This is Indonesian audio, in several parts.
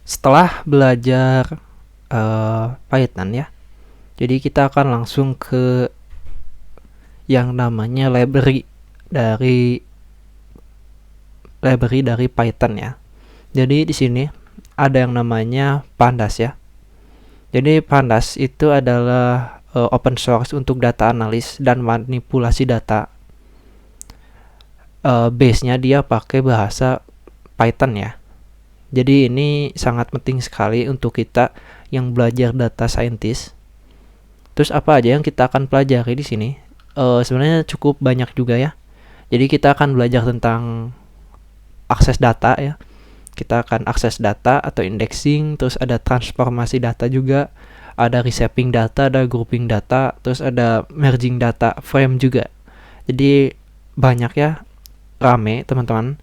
Setelah belajar Python ya, jadi kita akan langsung ke yang namanya library dari Python ya. Jadi di sini ada yang namanya Pandas ya. Jadi Pandas itu adalah open source untuk data analis dan manipulasi data. Base-nya dia pakai bahasa Python ya. Jadi ini sangat penting sekali untuk kita yang belajar data scientist. Terus apa aja yang kita akan pelajari di sini? Sebenarnya cukup banyak juga ya. Jadi kita akan belajar tentang akses data ya. Kita akan akses data atau indexing, terus ada transformasi data juga, ada reshaping data, ada grouping data, terus ada merging data frame juga. Jadi banyak ya, rame teman-teman.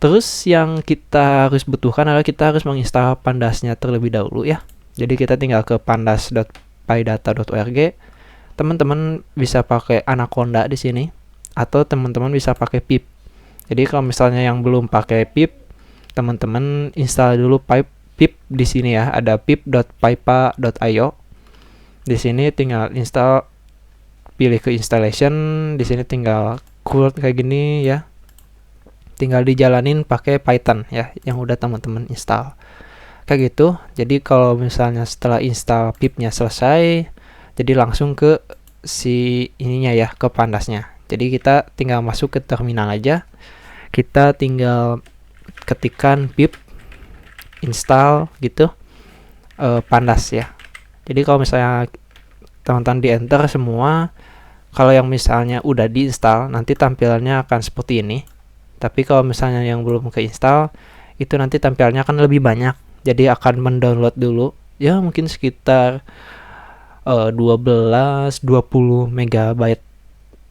Terus yang kita harus butuhkan adalah kita harus menginstal Pandasnya terlebih dahulu ya. Jadi kita tinggal ke pandas.pydata.org. Teman-teman bisa pakai Anaconda di sini atau teman-teman bisa pakai pip. Jadi kalau misalnya yang belum pakai pip, teman-teman install dulu pip di sini ya. Ada pip.pypa.io. Di sini tinggal install, pilih ke installation. Di sini tinggal curl kayak gini ya. Tinggal dijalanin pakai Python ya yang udah teman-teman install. Kayak gitu. Jadi kalau misalnya setelah install pipnya selesai, jadi langsung ke si ininya ya, ke Pandasnya. Jadi kita tinggal masuk ke terminal aja. Kita tinggal ketikkan pip install gitu Pandas ya. Jadi kalau misalnya teman-teman di enter semua, kalau yang misalnya udah diinstal nanti tampilannya akan seperti ini. Tapi kalau misalnya yang belum keinstall, itu nanti tampilannya akan lebih banyak. Jadi akan mendownload dulu ya, mungkin sekitar 12-20 megabyte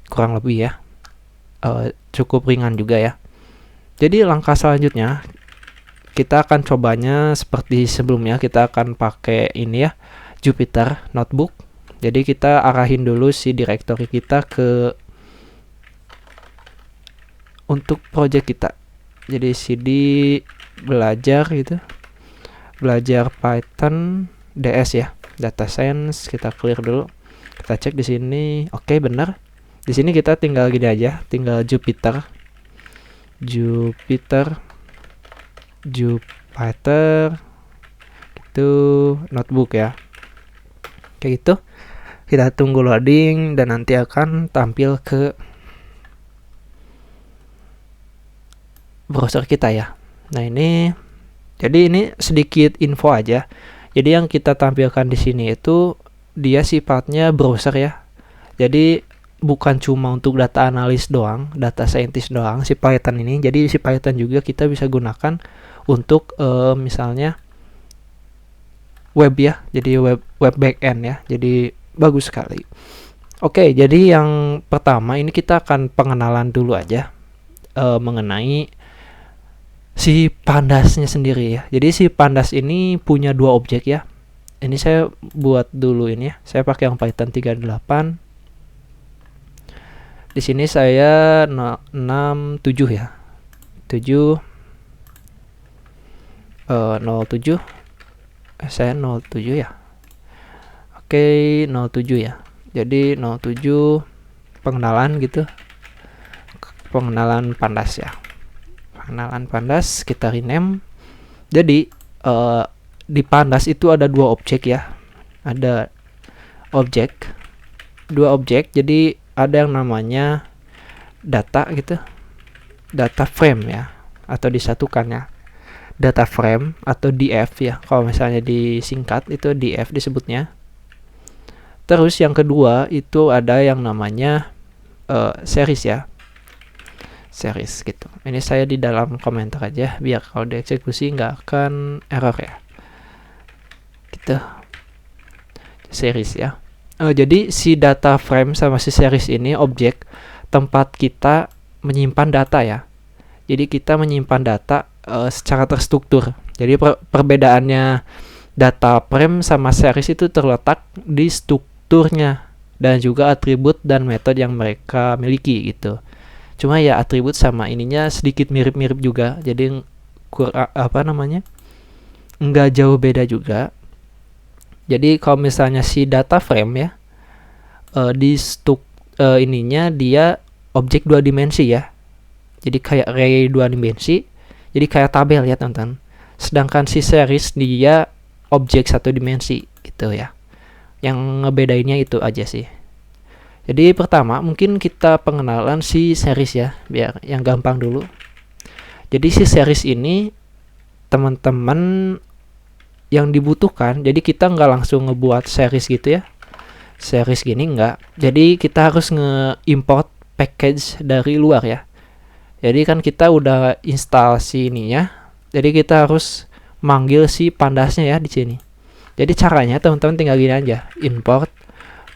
kurang lebih ya. Cukup ringan juga ya. Jadi langkah selanjutnya kita akan cobanya seperti sebelumnya. Kita akan pakai ini ya, Jupyter Notebook. Jadi kita arahin dulu si directory kita ke untuk project kita. Jadi cd belajar gitu, belajar Python DS ya, data science. Kita clear dulu, kita cek di sini. Oke, benar. Di sini kita tinggal gini aja, tinggal Jupyter itu notebook ya, kayak gitu. Kita tunggu loading dan nanti akan tampil ke browser kita ya. Nah ini, jadi ini sedikit info aja. Jadi yang kita tampilkan di sini itu dia sifatnya browser ya. Jadi bukan cuma untuk data analis doang, data scientist doang si Python ini. Jadi si Python juga kita bisa gunakan untuk misalnya web ya. Jadi web backend ya. Jadi bagus sekali. Oke, jadi yang pertama ini kita akan pengenalan dulu aja mengenai si Pandasnya sendiri ya. Jadi si Pandas ini punya dua objek ya. Ini saya buat dulu ini ya. Saya pakai yang Python 38. Di sini saya 67 ya. 7 07. Saya 07 ya. Oke, 07 ya. Jadi 07 pengenalan gitu. Pengenalan Pandas ya. Pengenalan Pandas kita rename. Jadi di Pandas itu ada dua objek ya. Ada dua objek. Jadi ada yang namanya data gitu, data frame ya, atau disatukan ya, data frame atau df ya. Kalau misalnya disingkat itu df disebutnya. Terus yang kedua itu ada yang namanya series ya, series gitu. Ini saya di dalam komentar aja biar kalau dieksekusi nggak akan error ya. Gitu. Series ya. Jadi si data frame sama si series ini objek tempat kita menyimpan data ya. Jadi kita menyimpan data secara terstruktur. Jadi perbedaannya data frame sama series itu terletak di strukturnya dan juga atribut dan metode yang mereka miliki gitu. Cuma ya atribut sama ininya sedikit mirip-mirip juga. Jadi nggak jauh beda juga. Jadi kalau misalnya si data frame ya, di ininya dia objek 2 dimensi ya. Jadi kayak array 2 dimensi. Jadi kayak tabel ya teman-teman. Sedangkan si series dia objek 1 dimensi gitu ya. Yang ngebedainnya itu aja sih. Jadi pertama mungkin kita pengenalan si series ya, biar yang gampang dulu. Jadi si series ini teman-teman yang dibutuhkan, jadi kita nggak langsung ngebuat series gitu ya. Series gini nggak. Jadi kita harus nge-import package dari luar ya. Jadi kan kita udah install si ininya. Jadi kita harus manggil si pandasnya ya di sini. Jadi caranya teman-teman tinggal gini aja, import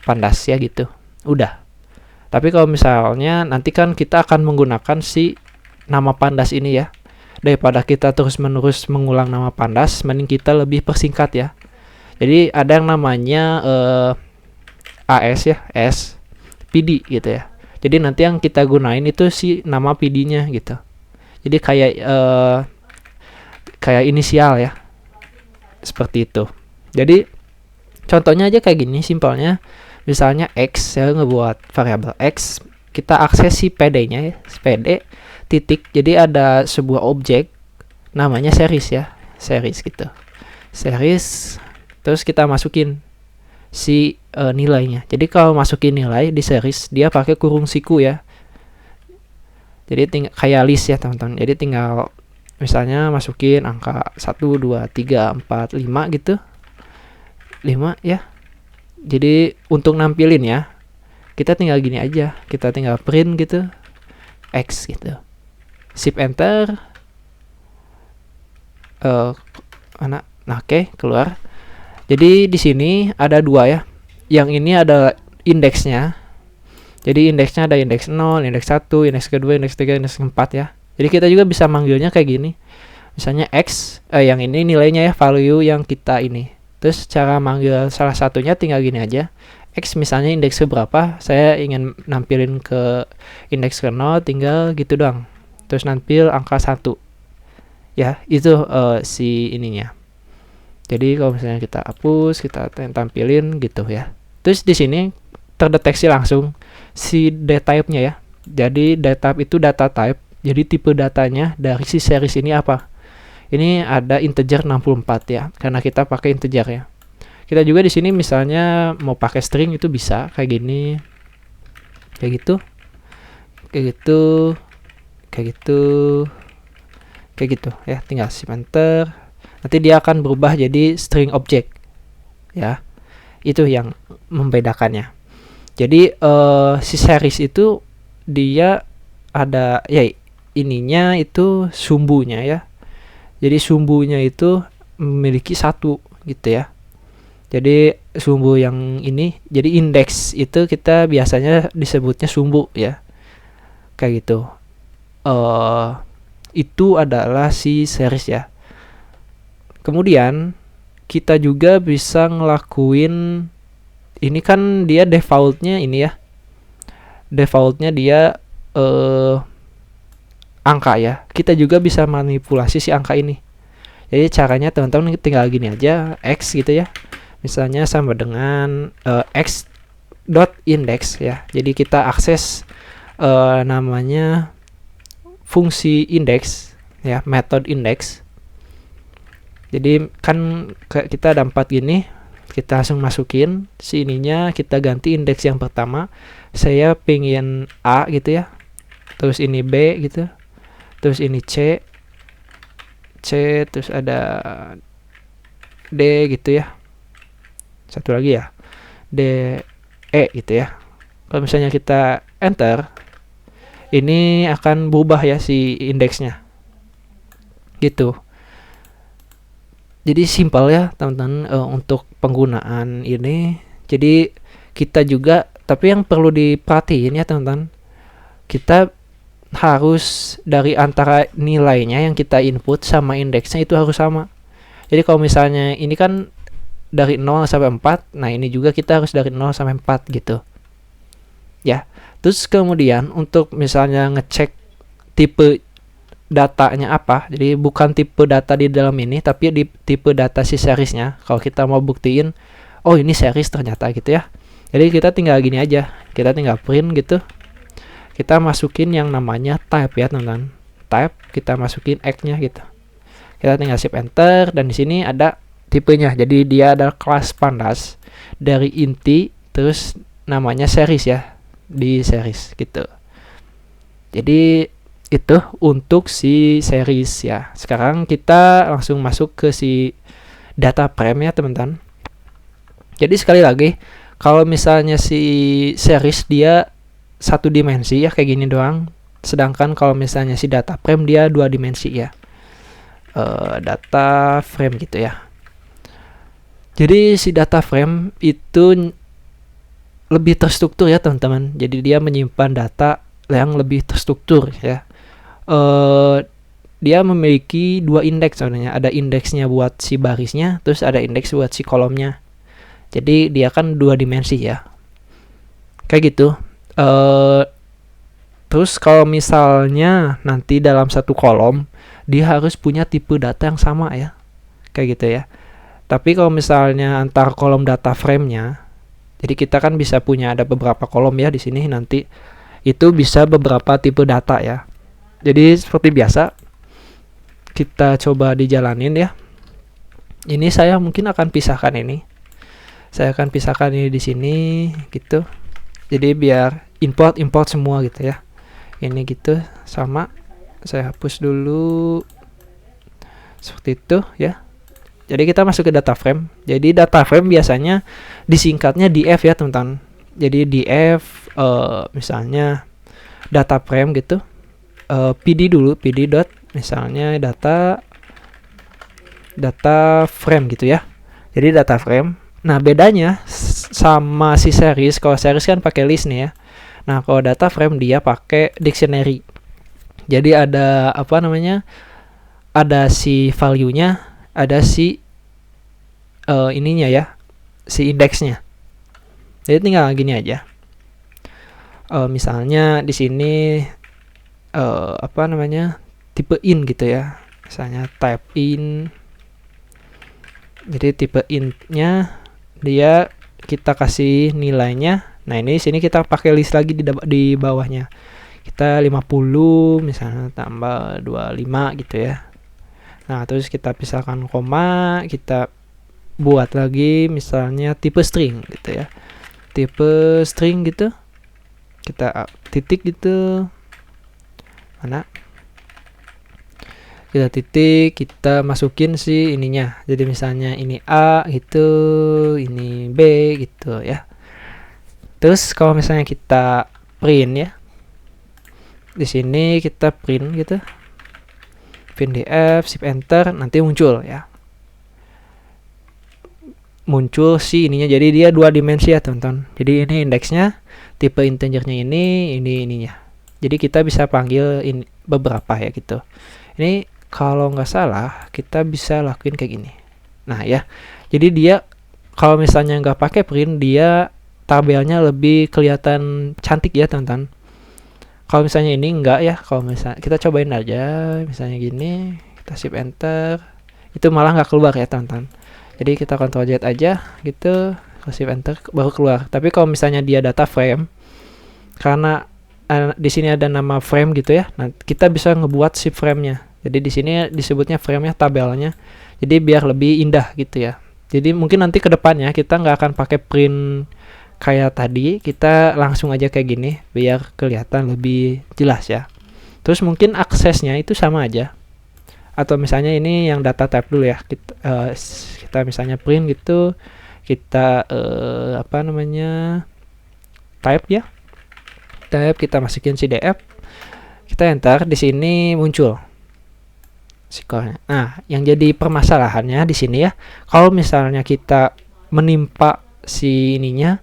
pandas ya gitu. Udah. Tapi kalau misalnya nanti kan kita akan menggunakan si nama pandas ini ya. Daripada kita terus-menerus mengulang nama pandas, mending kita lebih persingkat ya. Jadi ada yang namanya AS ya, S PD gitu ya. Jadi nanti yang kita gunain itu si nama PD-nya gitu. Jadi kayak inisial ya. Seperti itu. Jadi contohnya aja kayak gini simpelnya. Misalnya X, saya ngebuat variabel X, kita akses si PD-nya ya, PD titik. Jadi ada sebuah objek namanya series ya, series gitu. Series, terus kita masukin si nilainya. Jadi kalau masukin nilai di series, dia pakai kurung siku ya. Jadi kayak list ya teman-teman. Jadi tinggal misalnya masukin angka 1, 2, 3, 4, 5 gitu. 5 ya. Jadi untuk nampilin ya, kita tinggal gini aja. Kita tinggal print gitu. X gitu. Shift enter. Oke, keluar. Jadi di sini ada 2 ya. Yang ini ada indeksnya. Jadi indeksnya ada indeks 0, indeks 1, indeks kedua, indeks 3, indeks 4 ya. Jadi kita juga bisa manggilnya kayak gini. Misalnya X, yang ini nilainya ya, value yang kita ini. Terus cara manggil salah satunya tinggal gini aja. X misalnya indeks berapa, saya ingin nampilin ke indeks ke 0, tinggal gitu doang. Terus nampil angka 1. Ya, itu si ininya. Jadi kalau misalnya kita hapus, kita tampilin gitu ya. Terus di sini terdeteksi langsung si datatype-nya ya. Jadi datatype itu data type. Jadi tipe datanya dari si series ini apa? Ini ada integer 64 ya, karena kita pakai integer ya. Kita juga di sini misalnya mau pakai string itu bisa kayak gini. Kayak gitu. Kayak gitu. Kayak gitu. Kayak gitu ya, tinggal shift enter. Nanti dia akan berubah jadi string object. Ya. Itu yang membedakannya. Jadi si series itu dia ada ya ininya itu sumbunya ya. Jadi sumbunya itu memiliki 1 gitu ya. Jadi sumbu yang ini, jadi indeks itu kita biasanya disebutnya sumbu ya. Kayak gitu. Itu adalah si series ya. Kemudian kita juga bisa ngelakuin ini kan dia defaultnya ini ya. Defaultnya dia angka ya. Kita juga bisa manipulasi si angka ini. Jadi caranya teman-teman tinggal gini aja, X gitu ya. Misalnya sama dengan X dot index ya. Jadi kita akses namanya fungsi index ya, method index. Jadi kan kita ada 4 gini, kita langsung masukin si ininya, kita ganti indeks yang pertama. Saya pengen A gitu ya. Terus ini B gitu. Terus ini C, terus ada D gitu ya. Satu lagi ya, D, E gitu ya. Kalau misalnya kita enter, ini akan berubah ya si indeksnya. Gitu. Jadi simpel ya teman-teman untuk penggunaan ini. Jadi kita juga, tapi yang perlu diperhatiin ya teman-teman, kita harus dari antara nilainya yang kita input sama indeksnya itu harus sama. Jadi kalau misalnya ini kan dari 0 sampai 4, nah ini juga kita harus dari 0 sampai 4 gitu. Ya. Terus kemudian untuk misalnya ngecek tipe datanya apa. Jadi bukan tipe data di dalam ini, tapi di tipe data si seriesnya. Kalau kita mau buktiin, oh ini series ternyata gitu ya. Jadi kita tinggal gini aja, kita tinggal print gitu. Kita masukin yang namanya type ya teman-teman. Type, kita masukin X-nya gitu. Kita tinggal shift enter, dan di sini ada tipenya. Jadi dia ada kelas pandas dari inti, terus namanya series ya, di series gitu. Jadi itu untuk si series ya. Sekarang kita langsung masuk ke si data frame ya teman-teman. Jadi sekali lagi, kalau misalnya si series dia satu dimensi ya kayak gini doang, sedangkan kalau misalnya si data frame dia 2 dimensi ya. Data frame gitu ya. Jadi si data frame itu lebih terstruktur ya teman-teman. Jadi dia menyimpan data yang lebih terstruktur ya. Dia memiliki 2 indeks sebenarnya. Ada indeksnya buat si barisnya, terus ada indeks buat si kolomnya. Jadi dia kan 2 dimensi ya. Kayak gitu. Terus kalau misalnya nanti dalam satu kolom, dia harus punya tipe data yang sama ya. Kayak gitu ya. Tapi kalau misalnya antar kolom data frame-nya, jadi kita kan bisa punya ada beberapa kolom ya di sini nanti. Itu bisa beberapa tipe data ya. Jadi seperti biasa, kita coba dijalanin ya. Ini saya mungkin akan pisahkan ini. Saya akan pisahkan ini di sini gitu. Jadi biar import semua gitu ya. Ini gitu sama. Saya hapus dulu. Seperti itu ya. Jadi kita masuk ke data frame. Jadi data frame biasanya disingkatnya df ya teman-teman. Jadi df misalnya data frame gitu. PD dulu, PD dot misalnya data frame gitu ya. Jadi data frame. Nah, bedanya sama si series, kalau series kan pakai list nih ya. Nah, kalau data frame dia pakai dictionary. Jadi ada apa namanya? Ada si value-nya, ada si ininya ya, si indeksnya. Jadi tinggal gini aja. Misalnya di sini apa namanya, tipe in gitu ya, misalnya type in. Jadi tipe int-nya dia kita kasih nilainya. Nah ini sini kita pakai list lagi di bawahnya, kita 50 misalnya tambah 25 gitu ya. Nah terus kita pisahkan koma, kita buat lagi misalnya tipe string gitu ya, tipe string gitu, kita titik gitu, mana kita titik, kita masukin si ininya. Jadi misalnya ini A gitu, ini B gitu ya. Terus kalau misalnya kita print ya, di sini kita print gitu, print df, shift enter, nanti muncul ya, muncul si ininya. Jadi dia 2 dimensi ya teman-teman. Jadi ini indeksnya, tipe integernya ini ininya. Jadi kita bisa panggil ini beberapa ya gitu. Ini kalau nggak salah kita bisa lakuin kayak gini. Nah ya, jadi dia kalau misalnya nggak pakai print, dia tabelnya lebih kelihatan cantik ya teman-teman. Kalau misalnya ini enggak ya, kalau misalnya kita cobain aja misalnya gini, kita shift enter, itu malah nggak keluar ya teman-teman. Jadi kita Ctrl Z aja gitu, shift enter baru keluar. Tapi kalau misalnya dia data frame, karena di sini ada nama frame gitu ya, nah kita bisa ngebuat si frame-nya. Jadi di sini disebutnya frame-nya, tabelnya. Jadi biar lebih indah gitu ya. Jadi mungkin nanti ke depannya kita nggak akan pakai print kayak tadi, kita langsung aja kayak gini biar kelihatan lebih jelas ya. Terus mungkin aksesnya itu sama aja. Atau misalnya ini yang data type dulu ya. Kita misalnya print gitu, kita apa namanya? Type ya. Type, kita masukin CDF. Kita enter, di sini muncul skornya. Nah, yang jadi permasalahannya di sini ya, kalau misalnya kita menimpa si ininya,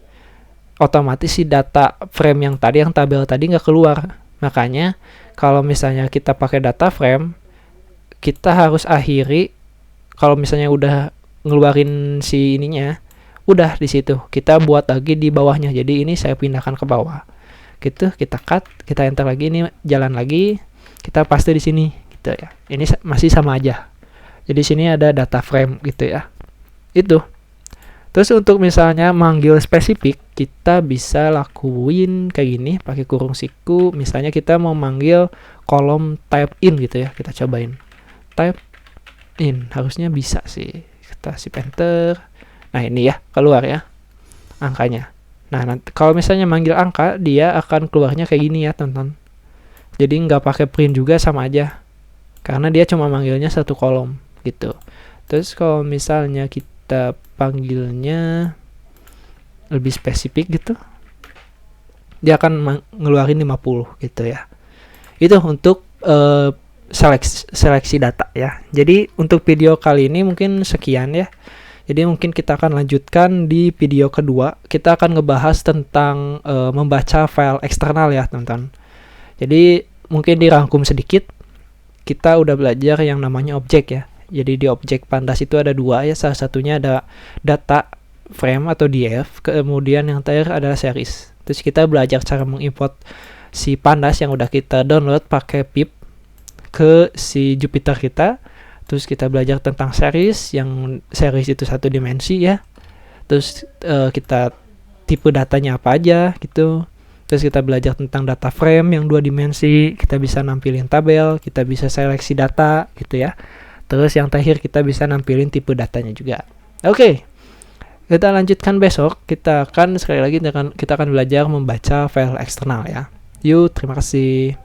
otomatis si data frame yang tadi, yang tabel tadi nggak keluar. Makanya kalau misalnya kita pakai data frame, kita harus akhiri. Kalau misalnya udah ngeluarin si ininya, udah di situ kita buat lagi di bawahnya. Jadi ini saya pindahkan ke bawah gitu, kita cut, kita enter lagi, ini jalan lagi, kita paste di sini gitu ya. Ini masih sama aja. Jadi sini ada data frame gitu ya. Itu. Terus untuk misalnya manggil spesifik, kita bisa lakuin kayak gini pakai kurung siku. Misalnya kita mau manggil kolom type in gitu ya. Kita cobain. Type in, harusnya bisa sih. Kita shift enter. Nah, ini ya, keluar ya angkanya. Nah, nanti kalau misalnya manggil angka, dia akan keluarnya kayak gini ya, teman-teman. Jadi nggak pakai print juga, sama aja. Karena dia cuma manggilnya satu kolom gitu. Terus kalau misalnya kita panggilnya lebih spesifik gitu, dia akan ngeluarin 50 gitu ya. Itu untuk seleksi data ya. Jadi untuk video kali ini mungkin sekian ya. Jadi mungkin kita akan lanjutkan di video kedua. Kita akan ngebahas tentang membaca file eksternal ya, teman-teman. Jadi mungkin dirangkum sedikit. Kita udah belajar yang namanya objek ya. Jadi di objek Pandas itu ada dua ya. Salah satunya ada data frame atau df. Kemudian yang terakhir adalah series. Terus kita belajar cara mengimport si Pandas yang udah kita download pakai pip ke si Jupyter kita. Terus kita belajar tentang series, yang series itu satu dimensi ya. Terus kita tipe datanya apa aja gitu. Terus kita belajar tentang data frame yang 2 dimensi, kita bisa nampilin tabel, kita bisa seleksi data gitu ya. Terus yang terakhir kita bisa nampilin tipe datanya juga. Oke. Kita lanjutkan besok. Kita akan sekali lagi kita akan belajar membaca file eksternal ya. Yuk, terima kasih.